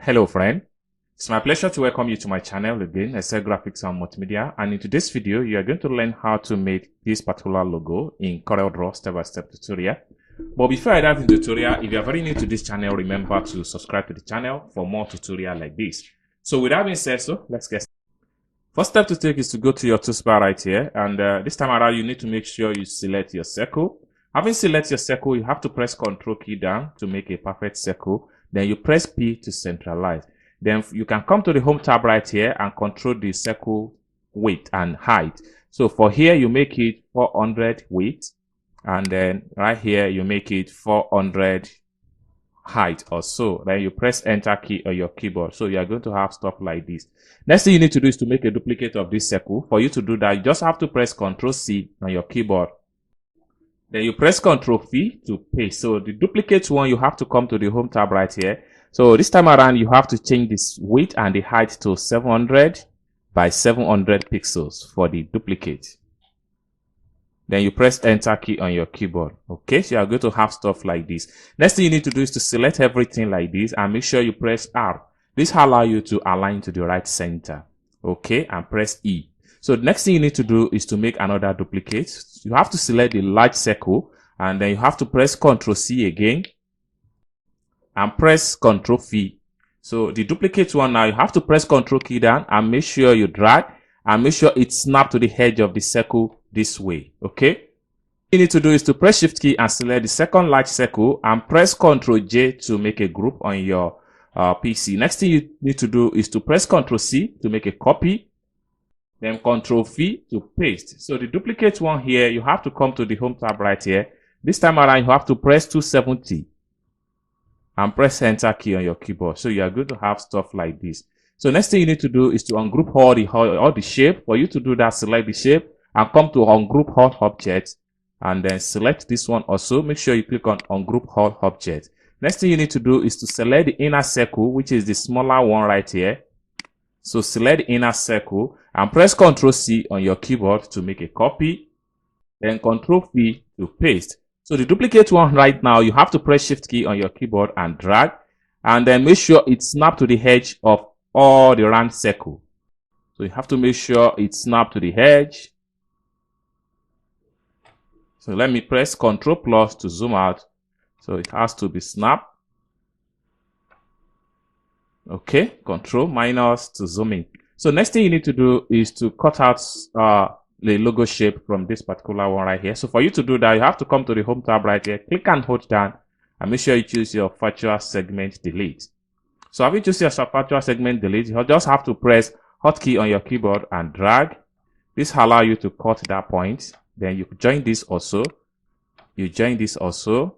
Hello friend, it's my pleasure to welcome you to my channel again, Excel Graphics and Multimedia, and in today's video you are going to learn how to make this particular logo in corelDRAW step-by-step tutorial. But before I dive into the tutorial, if you are very new to this channel, remember to subscribe to the channel for more tutorials like this. So with that being said, let's get started. First step to take is to go to your toolbar right here, and this time around you need to make sure you select your circle. Having selected your circle, you have to press Ctrl key down to make a perfect circle. Then you press P to centralize. Then you can come to the home tab right here and control the circle width and height. So for here, you make it 400 width, and then right here, you make it 400 height or so. Then you press Enter key on your keyboard. So you are going to have stuff like this. Next thing you need to do is to make a duplicate of this circle. For you to do that, you just have to press Ctrl C on your keyboard. Then you press Ctrl V to paste. So the duplicate one, you have to come to the home tab right here. So this time around, you have to change this width and the height to 700 by 700 pixels for the duplicate. Then you press Enter key on your keyboard. Okay, so you are going to have stuff like this. Next thing you need to do is to select everything like this and make sure you press R. This will allow you to align to the right center. Okay, and press E. So the next thing you need to do is to make another duplicate. You have to select the large circle, and then you have to press Ctrl C again and press Ctrl V. So the duplicate one now, you have to press Ctrl key down and make sure you drag and make sure it snaps to the edge of the circle this way. Okay. What you need to do is to press Shift key and select the second large circle and press Ctrl J to make a group on your PC. Next thing you need to do is to press Ctrl C to make a copy. Then Ctrl V to paste. So the duplicate one here, you have to come to the home tab right here. This time around, you have to press 270 and press Enter key on your keyboard. So you are going to have stuff like this. So next thing you need to do is to ungroup all the shape. For you to do that, select the shape and come to ungroup all objects, and then select this one also. Make sure you click on ungroup all objects. Next thing you need to do is to select the inner circle, which is the smaller one right here. So select the inner circle and press Ctrl C on your keyboard to make a copy. Then Ctrl V to paste. So the duplicate one right now, you have to press Shift key on your keyboard and drag. And then make sure it snaps to the edge of all the round circle. So you have to make sure it snaps to the edge. So let me press Ctrl plus to zoom out. So it has to be snapped. Okay, Control minus to zoom in. So next thing you need to do is to cut out the logo shape from this particular one right here. So for you to do that, you have to come to the home tab right here, click and hold down, and make sure you choose your virtual segment delete. So having choose your virtual segment delete, you just have to press hotkey on your keyboard and drag. This will allow you to cut that point. Then you join this also, you join this also,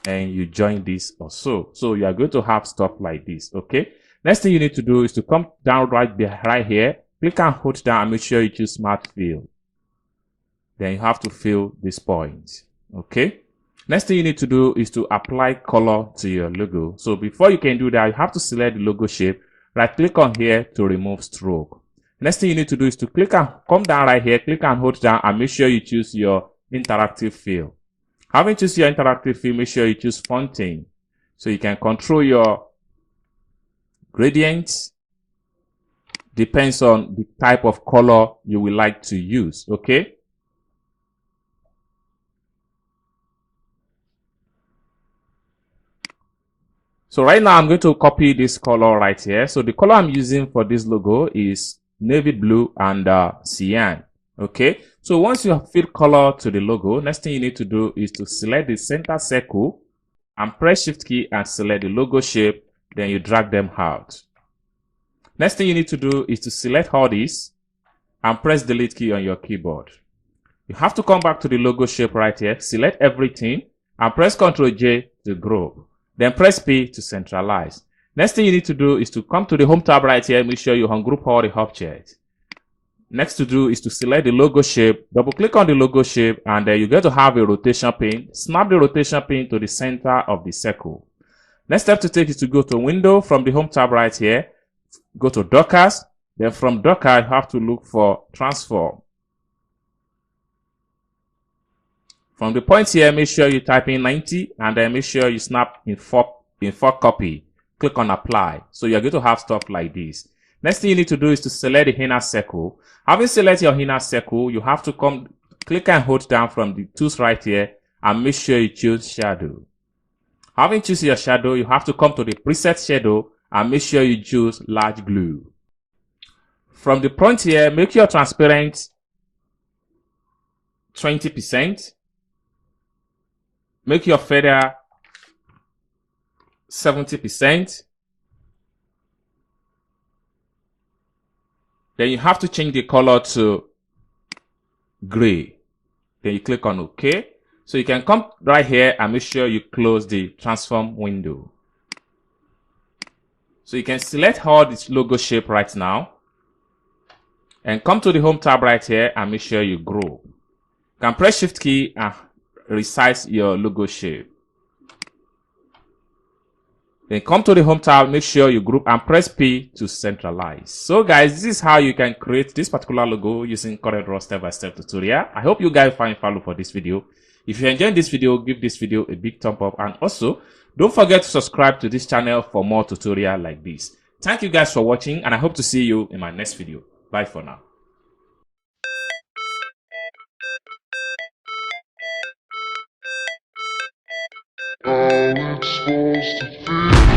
and you join this also. So you are going to have stuff like this. Okay, next thing you need to do is to come down right here, click and hold down and make sure you choose smart fill. Then you have to fill this point. Okay, next thing you need to do is to apply color to your logo. So before you can do that, you have to select the logo shape, right click on here to remove stroke. Next thing you need to do is to click and come down right here, click and hold down and make sure you choose your interactive fill. Having choose your interactive fill, make sure you choose fonting. So you can control your gradients. Depends on the type of color you will like to use. Okay. So right now I'm going to copy this color right here. So the color I'm using for this logo is navy blue and cyan. Okay, so once you have filled color to the logo, next thing you need to do is to select the center circle and press Shift key and select the logo shape. Then you drag them out. Next thing you need to do is to select all these and press Delete key on your keyboard. You have to come back to the logo shape right here, select everything and press Ctrl J to group. Then press P to centralize. Next thing you need to do is to come to the home tab right here, make sure you ungroup all the objects. Next to do is to select the logo shape, double click on the logo shape, and then you get to have a rotation pin. Snap the rotation pin to the center of the circle. Next step to take is to go to Window from the home tab right here, go to Dockers, then from Docker you have to look for Transform. From the point here, make sure you type in 90 and then make sure you snap in 4 copy. click on apply. So you're going to have stuff like this. Next thing you need to do is to select the inner circle. Having selected your inner circle, you have to click and hold down from the tools right here and make sure you choose shadow. Having chosen your shadow, you have to come to the preset shadow and make sure you choose large glue. From the point here, make your transparent 20%. Make your feather 70%. Then you have to change the color to gray. Then you click on OK. So you can come right here and make sure you close the transform window. So you can select all this logo shape right now. And come to the home tab right here and make sure you grow. You can press shift key and resize your logo shape. Then come to the home tab, make sure you group and press P to centralize. So guys, this is how you can create this particular logo using corelDRAW step-by-step tutorial. I hope you guys find value for this video. If you enjoyed this video, give this video a big thumb up, and also don't forget to subscribe to this channel for more tutorial like this. Thank you guys for watching, and I hope to see you in my next video. Bye for now. How it's supposed to feel.